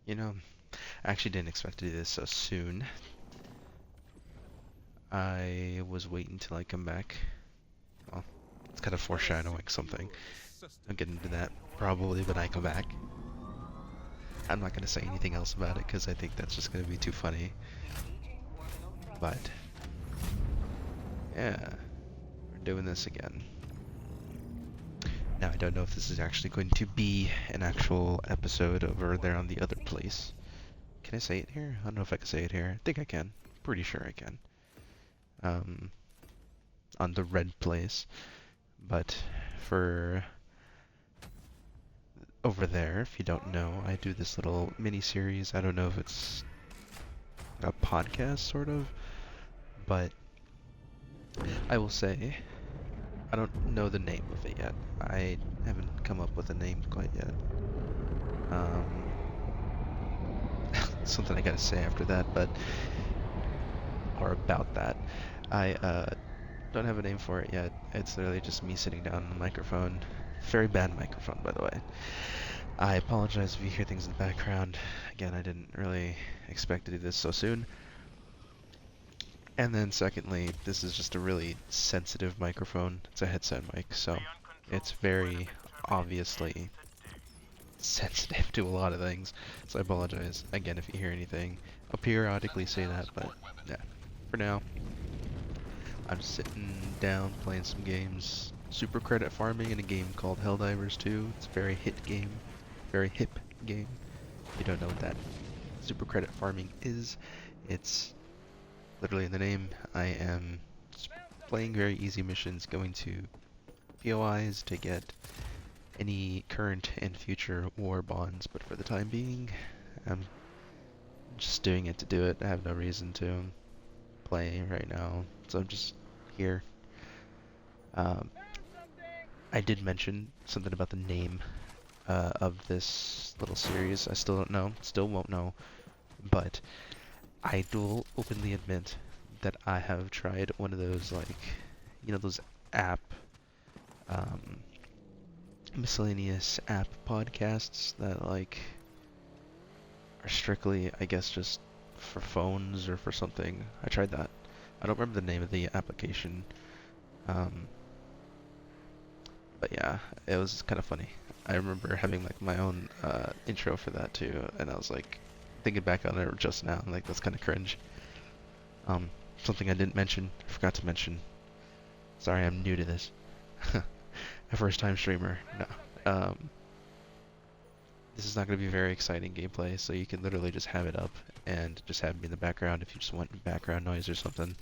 You know, I actually didn't expect to do this so soon. I was waiting till I come back. Well, it's kind of foreshadowing something. I'll get into that probably when I come back. I'm not going to say anything else about it because I think that's just going to be too funny. But, yeah, we're doing this again. Now, I don't know if this is actually going to be an actual episode over there on the other place. Can I say it here? I don't know if I can say it here. I think I can. Pretty sure I can. Um, on the red place. But for over there, if you don't know, I do this little mini series. I don't know if it's a podcast, sort of, but I will say I don't know the name of it yet. I haven't come up with a name quite yet. Um, something I gotta say after that, but or about that. I don't have a name for it yet. It's literally just me sitting down on the microphone. Very bad microphone, by the way. I apologize if you hear things in the background. Again, I didn't really expect to do this so soon. And then secondly, this is just a really sensitive microphone. It's a headset mic, so it's very obviously sensitive to a lot of things. So I apologize again if you hear anything. I'll periodically say that, but yeah. For now, I'm just sitting down playing some games. Super credit farming in a game called Helldivers 2. It's a very hit game. Very hip game. If you don't know what that super credit farming is, it's literally in the name. I am just playing very easy missions, going to POIs to get any current and future war bonds, but for the time being, I'm just doing it to do it. I have no reason to play right now, so I'm just here. Um, I did mention something about the name of this little series. I still don't know, still won't know, but I will openly admit that I have tried one of those, like, those app, um, miscellaneous app podcasts that, like, are strictly, I guess, just for phones or for something. I tried that. I don't remember the name of the application, um, but yeah, it was kind of funny. I remember having, like, my own intro for that too, and I was like, thinking back on it just now, like, that's kind of cringe. Um, Something I didn't mention, I forgot to mention. Sorry, I'm new to this. A first time streamer. No. This is not going to be very exciting gameplay, so you can literally just have it up and just have me in the background if you just want background noise or something.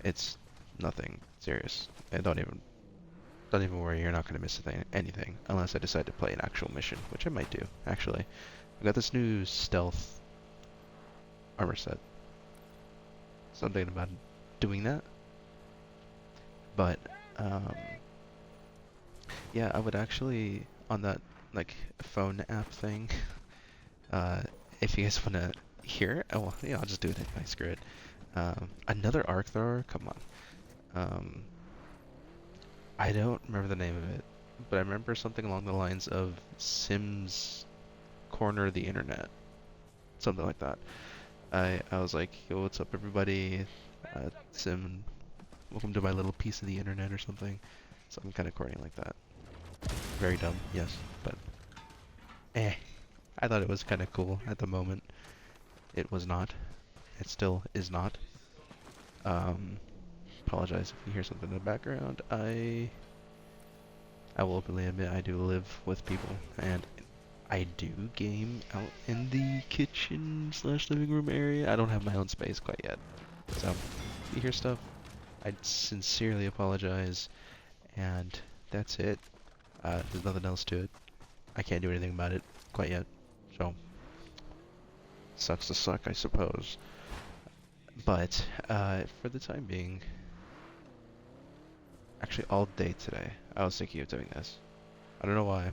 It's nothing serious. And don't even worry, you're not going to miss anything unless I decide to play an actual mission, which I might do, actually. I got this new stealth armor set. So I'm thinking about doing that. But um yeah, I would actually on that like phone app thing. Uh, if you guys want to hear it, oh well, yeah, I'll just do it anyway. Screw it. Another arc thrower. Come on. Um, I don't remember the name of it, but I remember something along the lines of Sims corner the internet, something like that. I was like, yo, what's up, everybody? Sim, welcome to my little piece of the internet or something. So I'm kind of corny like that. Very dumb, yes, but eh. I thought it was kind of cool at the moment. It was not. It still is not. Um, Apologize if you hear something in the background. I will openly admit I do live with people, and I do game out in the kitchen slash living room area. I don't have my own space quite yet. So, if you hear stuff, I sincerely apologize, and that's it. There's nothing else to it. I can't do anything about it quite yet. So, sucks to suck, I suppose. But, for the time being, actually all day today, I was thinking of doing this. I don't know why.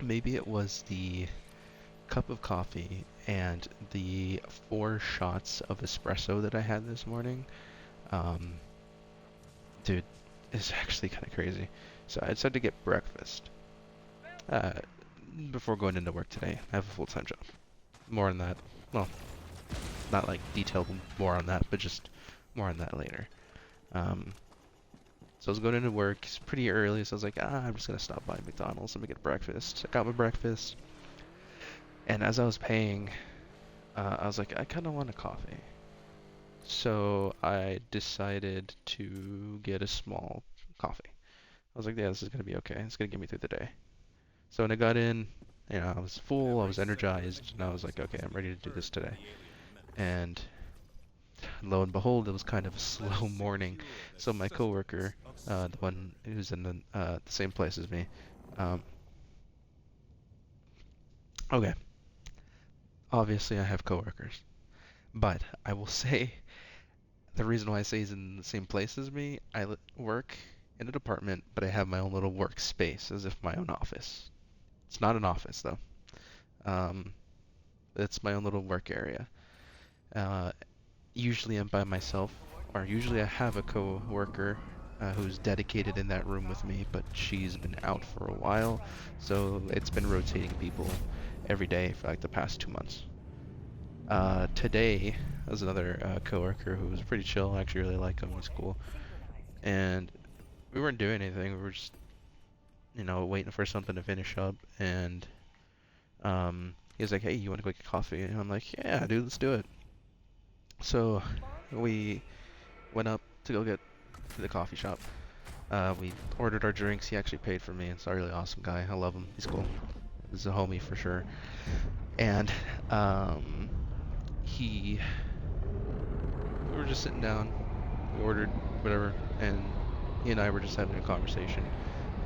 Maybe it was the cup of coffee and the 4 shots of espresso that I had this morning. Um, Dude, it's actually kind of crazy. So I decided to get breakfast uh, before going into work today. I have a full-time job. more on that. Well, not like detailed more on that, but just more on that later. Um, so I was going into work. It's pretty early, so I was like, I'm just gonna stop by McDonald's and get breakfast. I got my breakfast, and as I was paying, I was like, I kind of want a coffee. So I decided to get a small coffee. I was like, yeah, this is gonna be okay. It's gonna get me through the day. So when I got in, I was full, I was energized, and I was like, okay, I'm ready to do this today. And lo and behold, it was kind of a slow morning. So my coworker, the one who's in the same place as me, um, okay, obviously I have coworkers, but I will say the reason why I say he's in the same place as me, work in a department, but I have my own little workspace as if my own office. It's not an office though. Um, it's my own little work area. Uh, Usually I'm by myself, or usually I have a co-worker who's dedicated in that room with me, but she's been out for a while, so it's been rotating people every day for like the past 2 months. Today, there's another coworker who was pretty chill. I actually really like him. He's cool. And we weren't doing anything. We were just, waiting for something to finish up. And he was like, "Hey, you want to go get coffee?" And I'm like, "Yeah, dude, let's do it." So we went up to go get to the coffee shop. We ordered our drinks. He actually paid for me. It's a really awesome guy. I love him. He's cool. He's a homie for sure. And he, we were just sitting down. We ordered whatever, and he and I were just having a conversation.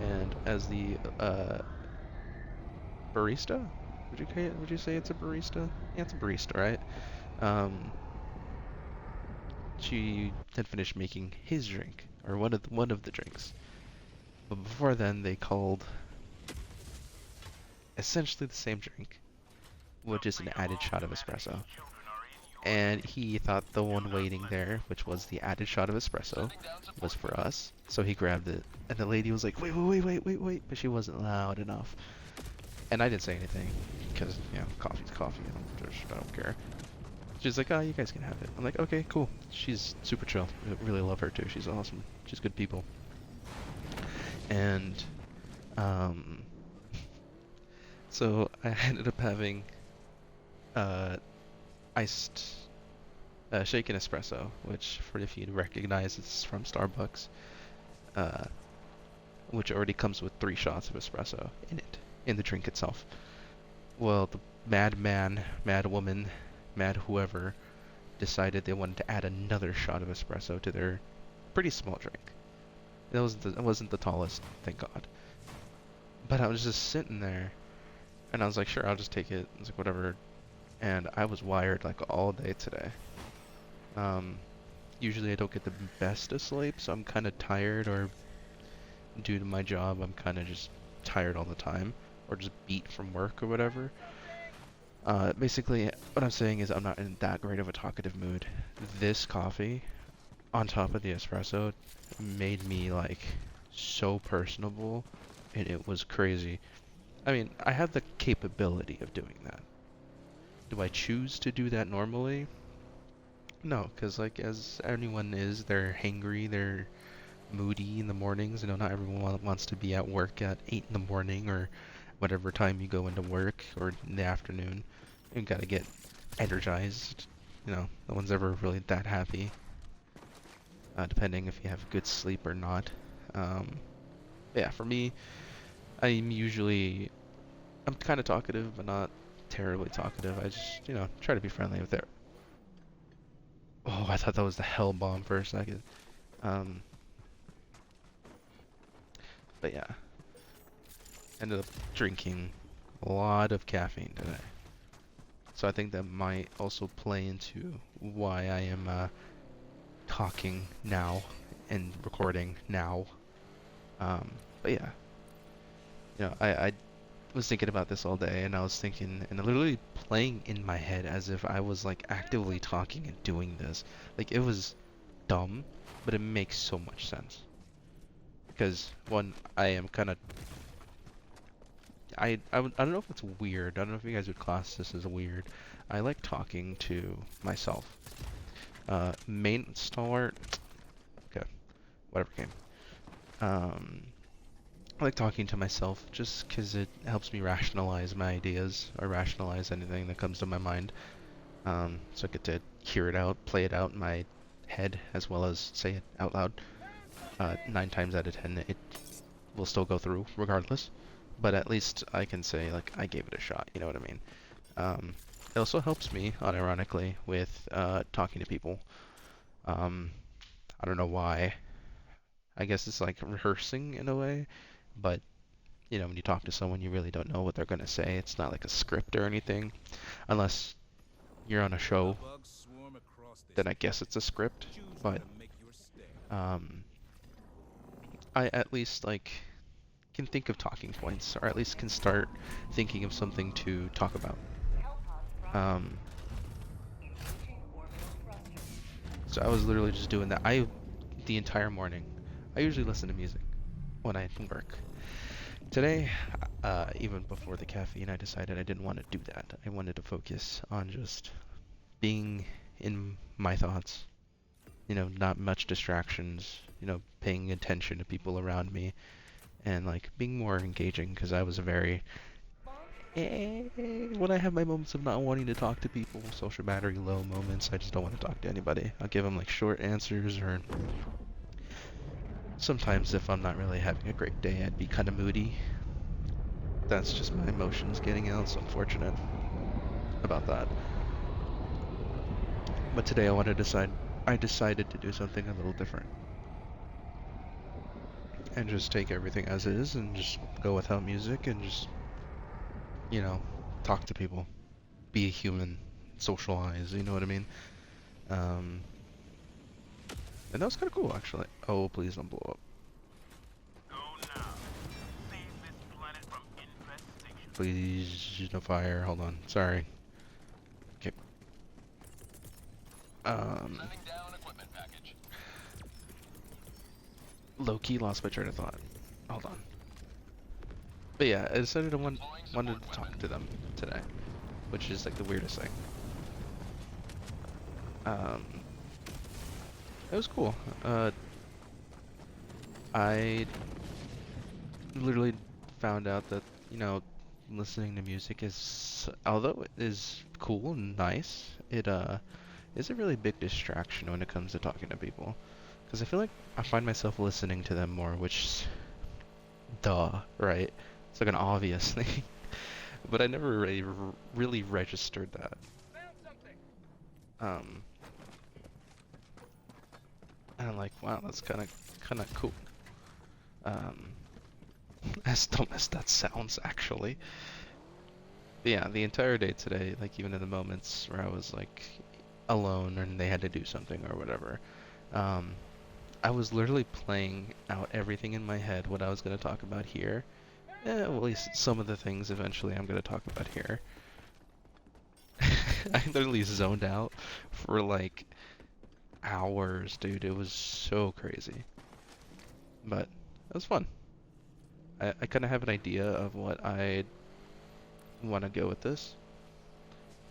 And as the barista, would you say it's a barista? Yeah, it's a barista, right? Um, she had finished making his drink, or one of the drinks. But before then, they called essentially the same drink, with just an added shot of espresso. And he thought the one waiting there, which was the added shot of espresso, was for us. So he grabbed it, and the lady was like, "Wait, wait, wait, wait, wait, wait!" But she wasn't loud enough, and I didn't say anything because coffee's coffee. I don't care. She's like, "Oh, you guys can have it." I'm like, "Okay, cool." She's super chill. I really love her too. She's awesome. She's good people. And um, so I ended up having uh iced shaken espresso, which, for if you recognize, it's from Starbucks, uh, which already comes with 3 shots of espresso in it, in the drink itself. Well, the madman, mad woman, mad whoever decided they wanted to add another shot of espresso to their pretty small drink. It wasn't the tallest, thank God. But I was just sitting there, and I was like, sure, I'll just take it. I was like, whatever. And I was wired like all day today. Um, Usually I don't get the best of sleep, so I'm kind of tired, or due to my job, I'm kind of just tired all the time, or just beat from work or whatever. Basically, what I'm saying is I'm not in that great of a talkative mood. This coffee, on top of the espresso, made me like so personable, and it was crazy. I mean, I have the capability of doing that. Do I choose to do that normally? No, because like as anyone is, they're hangry, they're moody in the mornings. Not everyone wants to be at work at 8 in the morning or whatever time you go into work, or in the afternoon. You gotta get energized. No one's ever really that happy, depending if you have good sleep or not. Um, yeah, for me, I'm kind of talkative, but not terribly talkative. I just, try to be friendly with it. Oh, I thought that was the hell bomb for a second. Um, but yeah, ended up drinking a lot of caffeine today. So I think that might also play into why I am talking now and recording now. But yeah, I was thinking about this all day, and I was thinking and literally playing in my head as if I was like actively talking and doing this. Like, it was dumb, but it makes so much sense. Because one, I am kind of I don't know if it's weird. I don't know if you guys would class this as weird. I like talking to myself. Main start. Okay, whatever game. Um, I like talking to myself just because it helps me rationalize my ideas or rationalize anything that comes to my mind. So I get to hear it out, play it out in my head as well as say it out loud. 9 times out of 10, it will still go through regardless. But at least I can say like I gave it a shot. You know what I mean? It also helps me, unironically, with talking to people. Um, I don't know why. I guess it's like rehearsing in a way, but you know, when you talk to someone, you really don't know what they're gonna say. It's not like a script or anything, unless you're on a show. Then I guess it's a script. But um, I at least like can think of talking points, or at least can start thinking of something to talk about. Um, so I was literally just doing that. The entire morning. I usually listen to music when I work. Today, even before the caffeine, I decided I didn't want to do that. I wanted to focus on just being in my thoughts. You know, not much distractions. You know, paying attention to people around me and like being more engaging because I was a very when I have my moments of not wanting to talk to people, social battery low moments, I just don't want to talk to anybody. I'll give them like short answers, or sometimes if I'm not really having a great day, I'd be kind of moody. That's just my emotions getting out, so unfortunate about that. But today I decided to do something a little different. And just take everything as is and just go without music and just, you know, talk to people. Be a human. Socialize, you know what I mean? Um, and that was kind of cool, actually. Oh, please don't blow up. Please, no fire. Hold on. Sorry. Okay. Um, low-key lost my train of thought. Hold on. But yeah, I decided wanted to talk to them today, which is like the weirdest thing. Um, it was cool. I literally found out that, you know, listening to music is, although it is cool and nice, it is a really big distraction when it comes to talking to people. Because I feel like I find myself listening to them more, which, duh, right? It's like an obvious thing. But I never really registered that. Um, and I'm like, wow, that's kind of cool. Um, as dumb as that sounds, actually. But yeah, the entire day today, like even in the moments where I was like alone and they had to do something or whatever, um, I was literally playing out everything in my head what I was going to talk about here. Well, at least some of the things eventually I'm going to talk about here. I literally zoned out for like hours, dude. It was so crazy. But it was fun. I kind of have an idea of what I want to go with this.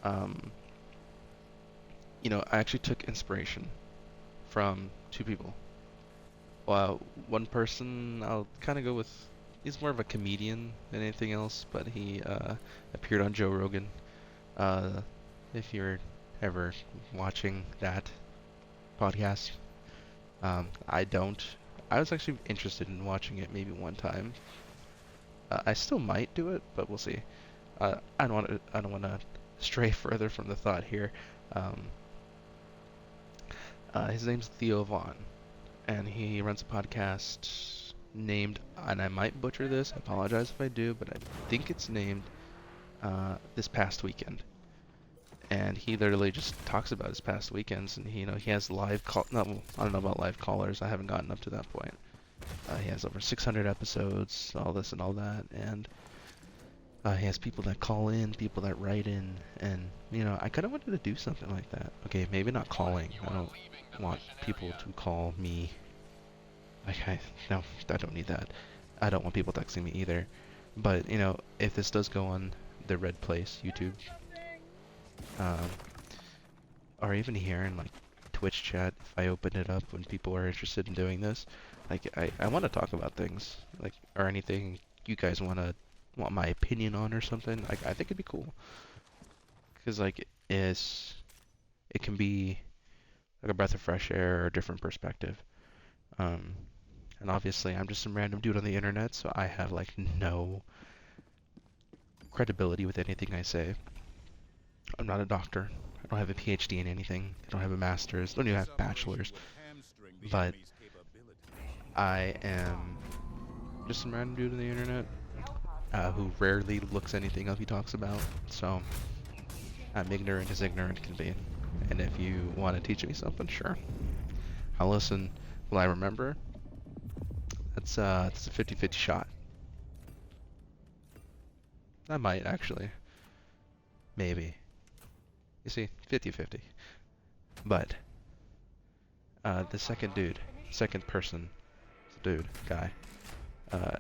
Um, you know, I actually took inspiration from two people. Well, one person I'll kind of go with. He's more of a comedian than anything else, but he appeared on Joe Rogan. Uh, if you're ever watching that podcast, I don't. I was actually interested in watching it maybe one time. I still might do it, but we'll see. I don't want to. I don't want to stray further from the thought here. Um, his name's Theo Vaughn, and he runs a podcast named, and I might butcher this. I apologize if I do, but I think it's named This Past Weekend. And he literally just talks about his past weekends, and he, you know, he has live call. No, I don't know about live callers. I haven't gotten up to that point. He has over 600 episodes, all this and all that, and he has people that call in, people that write in, and you know, I kind of wanted to do something like that. Okay, maybe not calling. I don't want people to call me. Like, no, I don't need that. I don't want people texting me either. But, you know, if this does go on the Red Place, YouTube, um, or even here in like Twitch chat, if I open it up when people are interested in doing this, like I want to talk about things, like, or anything you guys want my opinion on or something. Like, I think it'd be cool. Because like it can be like a breath of fresh air or a different perspective. Um, and obviously I'm just some random dude on the internet, so I have like no credibility with anything I say. I'm not a doctor. I don't have a PhD in anything. I don't have a master's. I don't even have bachelor's. But I am just some random dude on the internet who rarely looks anything up he talks about. So I'm ignorant as ignorant can be. And if you want to teach me something, sure. I'll listen. Will I remember? That's a 50-50 shot. I might actually. Maybe. You see, 50-50. But the second dude, second person, dude, guy, uh,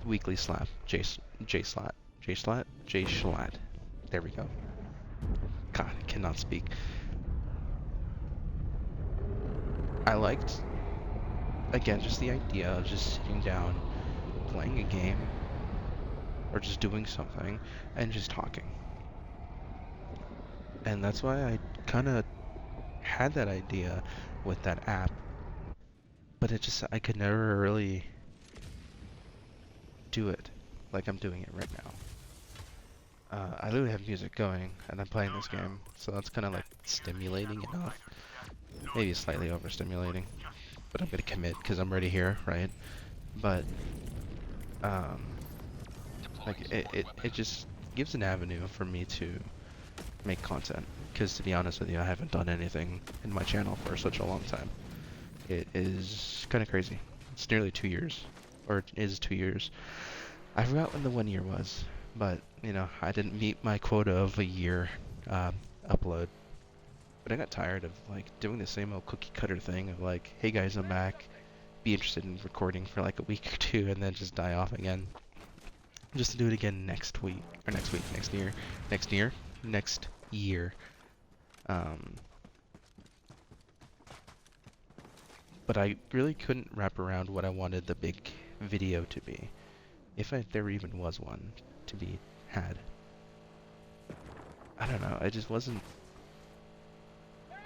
weekly slap, J Slat, J Slat, J Schlatt. There we go. God, I cannot speak. I liked, again, just the idea of just sitting down, playing a game, or just doing something, and just talking. And that's why I kind of had that idea with that app, but I could never really do it like I'm doing it right now. I literally have music going, and I'm playing this game, so that's kind of like stimulating enough. Maybe slightly overstimulating, but I'm gonna commit because I'm already here, right? But um, like it just gives an avenue for me to make content. Because to be honest with you, I haven't done anything in my channel for such a long time. It is kind of crazy. It's nearly 2 years, or it is 2 years. I forgot when the 1 year was, but you know, I didn't meet my quota of a year upload. But I got tired of like doing the same old cookie cutter thing of like, hey guys, I'm back. Be interested in recording for like a week or two and then just die off again. Just to do it again next week or next year, next year. Um, but I really couldn't wrap around what I wanted the big video to be, if there even was one to be had. I don't know. I just wasn't.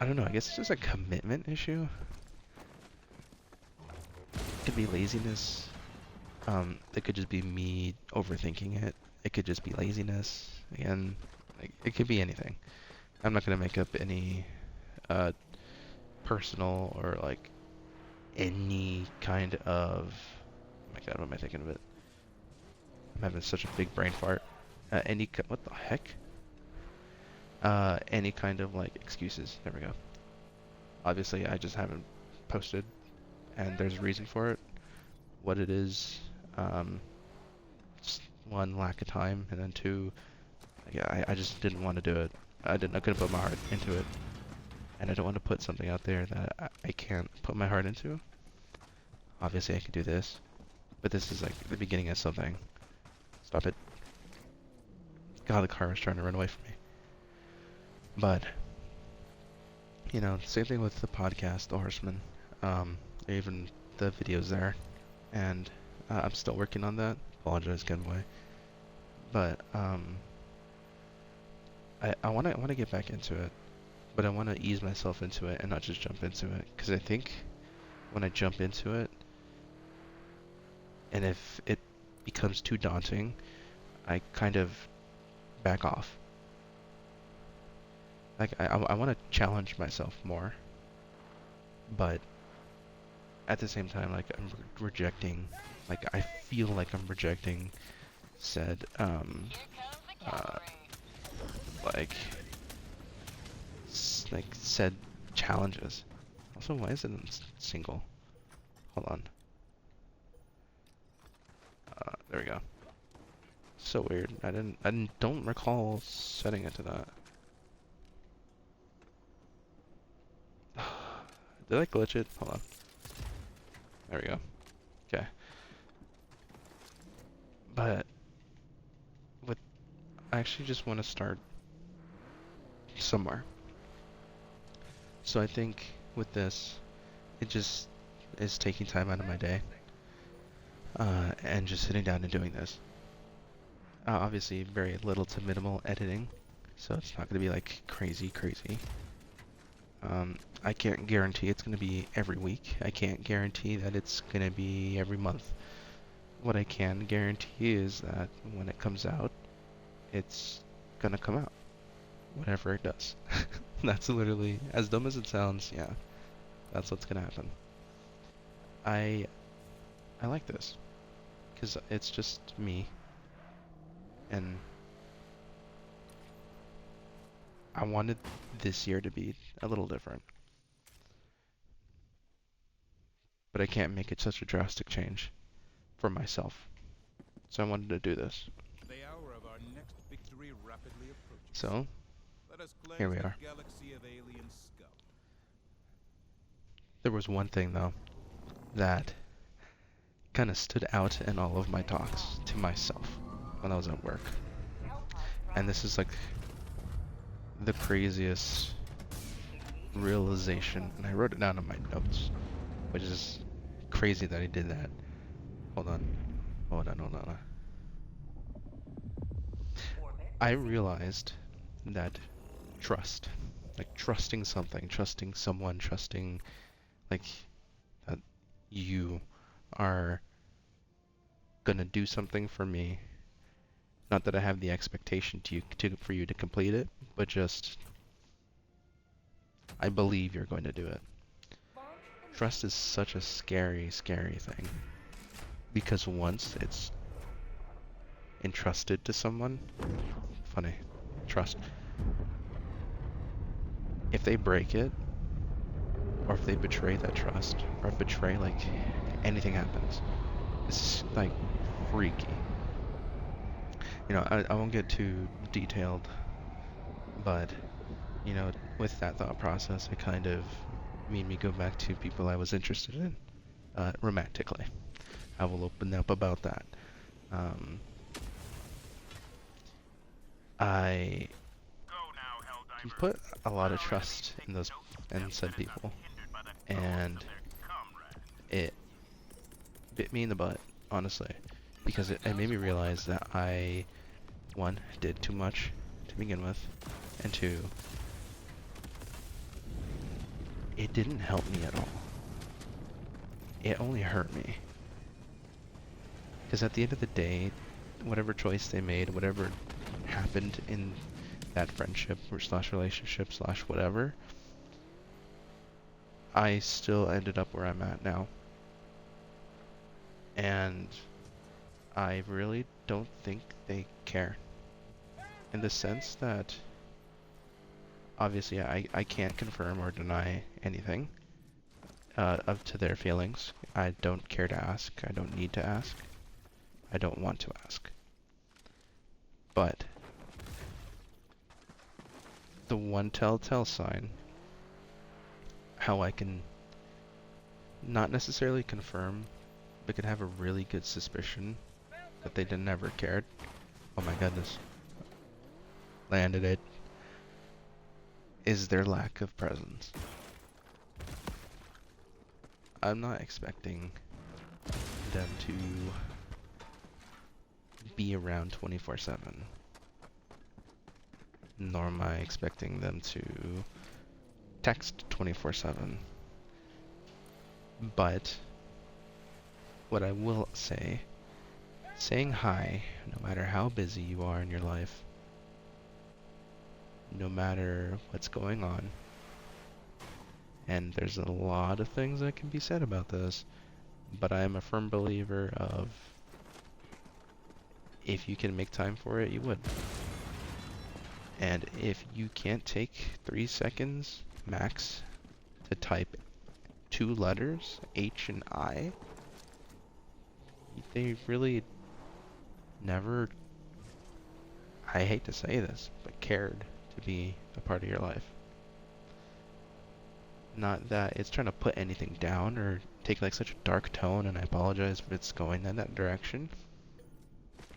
I don't know. I guess it's just a commitment issue. It could be laziness. It could just be me overthinking it. It could just be laziness. Again, like, it could be anything. I'm not gonna make up any uh, personal or like any kind of. Oh my God, what am I thinking of it? I'm having such a big brain fart. What the heck? Any kind of like excuses. There we go. Obviously, I just haven't posted, and there's a reason for it. What it is, um, just one, lack of time, and then two, yeah, I just didn't want to do it. I couldn't put my heart into it, and I don't want to put something out there that I can't put my heart into. Obviously, I could do this, but this is like the beginning of something. Stop it. God, the car is trying to run away from me. But, you know, same thing with the podcast, The Horseman. Even the videos there. And I'm still working on that. Apologize, Kenway. But, I wanna get back into it. But I wanna ease myself into it and not just jump into it. Because I think when I jump into it, and if it becomes too daunting, I kind of back off. Like, I want to challenge myself more, but at the same time, like, I'm rejecting, like, I feel like I'm rejecting said, uh, like, like, said challenges. Also, why is it in single? Hold on. There we go. So weird. Don't recall setting it to that. Did I glitch it? Hold on. There we go. Okay. But I actually just want to start somewhere. So I think with this, it just is taking time out of my day, and just sitting down and doing this. Obviously, very little to minimal editing, so it's not going to be like crazy, crazy. I can't guarantee it's going to be every week. I can't guarantee that it's going to be every month. What I can guarantee is that when it comes out, it's going to come out, whatever it does. That's literally, as dumb as it sounds, yeah, that's what's going to happen. I I like this because it's just me, and I wanted this year to be a little different, but I can't make it such a drastic change for myself. So I wanted to do this. The hour of our next victory rapidly approaches. So Let us here cleanse we the are. galaxy of alien scum. There was one thing though that kind of stood out in all of my talks to myself when I was at work. And this is like the craziest realization, and I wrote it down in my notes, which is crazy that I did that. Hold on. Hold on, hold on. I realized that trust, like trusting something, trusting someone, trusting like that you are gonna do something for me. Not that I have the expectation for you to complete it, but just I believe you're going to do it. Trust is such a scary, scary thing because once it's entrusted to someone, funny, trust. If they break it, or if they betray that trust, or betray like anything happens, it's like freaky. You know, I won't get too detailed, but you know, with that thought process, it kind of made me go back to people I was interested in, romantically. I will open up about that. Um, I put a lot of trust in those and said people, and it bit me in the butt, honestly, because it made me realize that I, one, did too much to begin with, and two, it didn't help me at all. It only hurt me. Because at the end of the day, whatever choice they made, whatever happened in that friendship or slash relationship slash whatever, I still ended up where I'm at now. And I really don't think they care. In the sense that, obviously, I can't confirm or deny anything up to their feelings. I don't care to ask. I don't need to ask. I don't want to ask. But the one telltale sign, how I can not necessarily confirm, but can have a really good suspicion that they never cared. Oh my goodness. Landed it. Is their lack of presence. I'm not expecting them to be around 24/7. Nor am I expecting them to text 24/7. But what I will say, saying hi, no matter how busy you are in your life, no matter what's going on, and there's a lot of things that can be said about this, but I am a firm believer of if you can make time for it, you would. And if you can't take 3 seconds max to type 2 letters, H and I, they really never, I hate to say this, but cared to be a part of your life. Not that it's trying to put anything down or take like such a dark tone, and I apologize if it's going in that direction.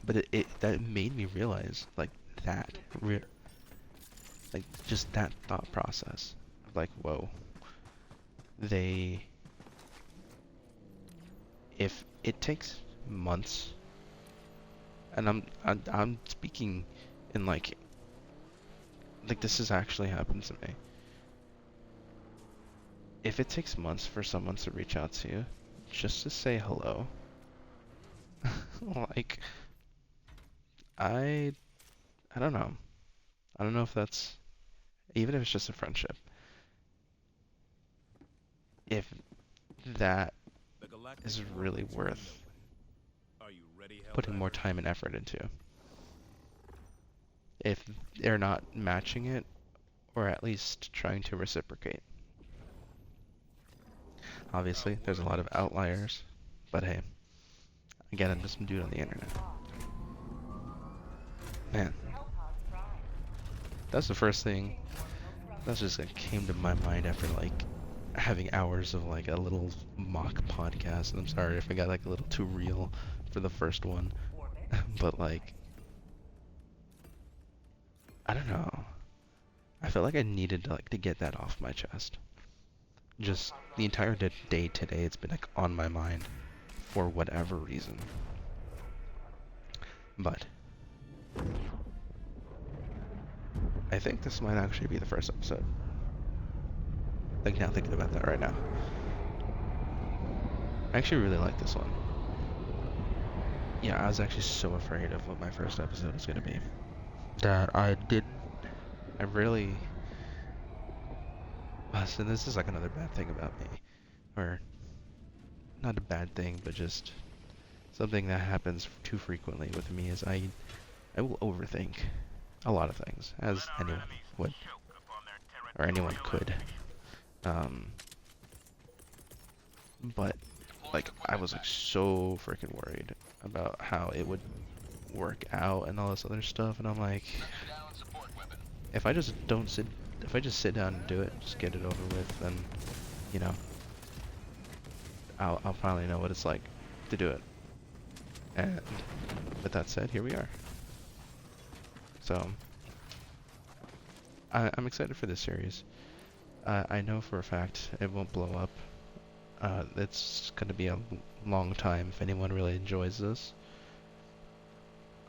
But it that made me realize like that, like just that thought process, like whoa, they, if it takes months, and I'm speaking in like this has actually happened to me. If it takes months for someone to reach out to you just to say hello, like I I don't know. I don't know if that's, even if it's just a friendship, if that The Galactic is War really waits for worth nobody. Are you ready, putting more Helldiver? time and effort into. If they're not matching it, or at least trying to reciprocate. Our Obviously, there's a worthy lot of choice. outliers, but hey, again, I'm just some dude on the internet. Man, that's the first thing. That's just like came to my mind after like having hours of like a little mock podcast. And I'm sorry if I got like a little too real for the first one, but like I don't know. I felt like I needed to get that off my chest. Just the entire day today, it's been like on my mind for whatever reason. But I think this might actually be the first episode. Like now thinking about that right now. I actually really like this one. Yeah, I was actually so afraid of what my first episode was gonna be that I really, so this is like another bad thing about me, or not a bad thing, but just something that happens too frequently with me is I will overthink a lot of things, as anyone would, or anyone could. Um, but like I was like so freaking worried about how it would work out and all this other stuff, and I'm like, if I just don't sit, if I just sit down and do it, just get it over with, then you know, I'll finally know what it's like to do it. And with that said, here we are. So I'm excited for this series. I know for a fact it won't blow up. It's gonna be a long time if anyone really enjoys this.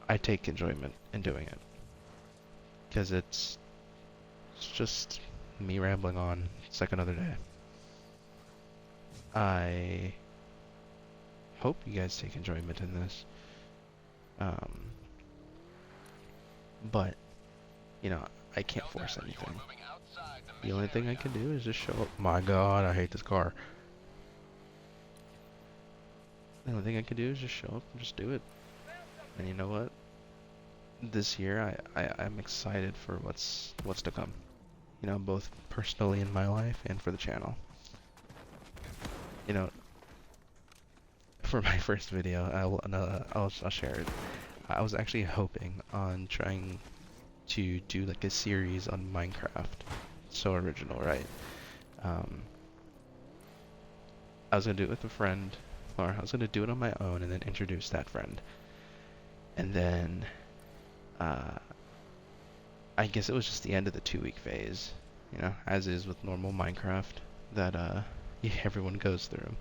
I take enjoyment in doing it because it's just me rambling on. It's like another day. I hope you guys take enjoyment in this. Um, but you know, I can't force anything. The only thing I can do is just show up. My God, I hate this car. The only thing I can do is just show up and just do it. And you know what? This year, I'm excited for what's to come. You know, both personally in my life and for the channel. You know, for my first video, I'll share it. I was actually hoping on trying to do like a series on Minecraft. So original, right? Um, I was gonna do it with a friend, or I was gonna do it on my own and then introduce that friend. And then, uh, I guess it was just the end of the 2 week phase, you know, as is with normal Minecraft that yeah, everyone goes through.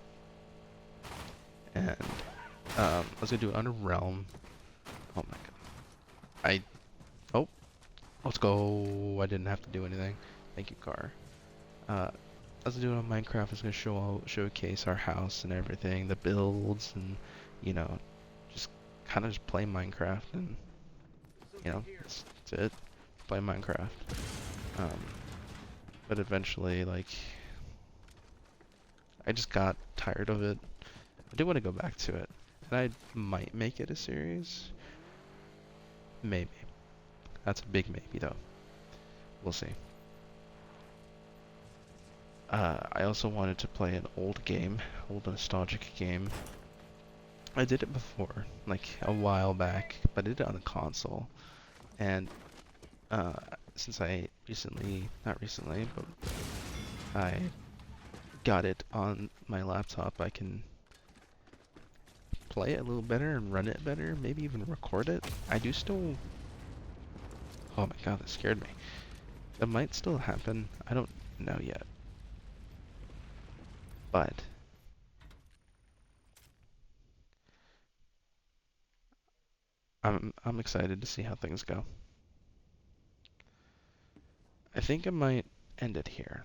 And I was gonna do it on a realm. Oh my god. Oh, let's go. I didn't have to do anything. Thank you, car. I was doing on Minecraft. I was gonna showcase our house and everything, the builds, and you know, just kind of just play Minecraft, and you know, that's it. Play Minecraft. Um, but eventually, like, I just got tired of it. I do want to go back to it, and I might make it a series. Maybe. That's a big maybe, though. We'll see. I also wanted to play an old nostalgic game. I did it before, like a while back, but I did it on the console. And uh, since I recently, not recently, but I got it on my laptop, I can play it a little better and run it better, maybe even record it. I do still Oh my god, that scared me. That might still happen. I don't know yet. But I'm excited to see how things go. I think I might end it here.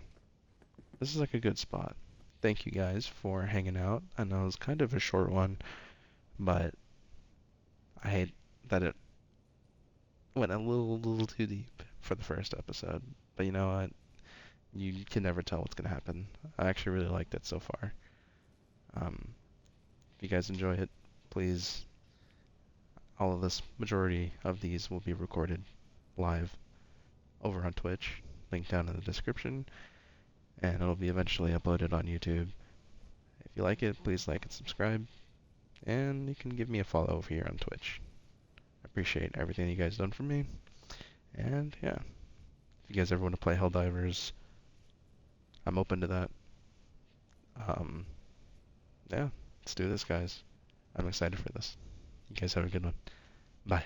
This is like a good spot. Thank you guys for hanging out. I know it was kind of a short one, but I hate that it went a little too deep for the first episode. But you know what? You can never tell what's gonna happen. I actually really liked it so far. If you guys enjoy it, please, all of this, majority of these will be recorded live over on Twitch, link down in the description, and it'll be eventually uploaded on YouTube. If you like it, please like and subscribe, and you can give me a follow over here on Twitch. I appreciate everything you guys done for me, and yeah, if you guys ever want to play Helldivers, I'm open to that. Um, yeah, let's do this, guys. I'm excited for this. You guys have a good one. Bye.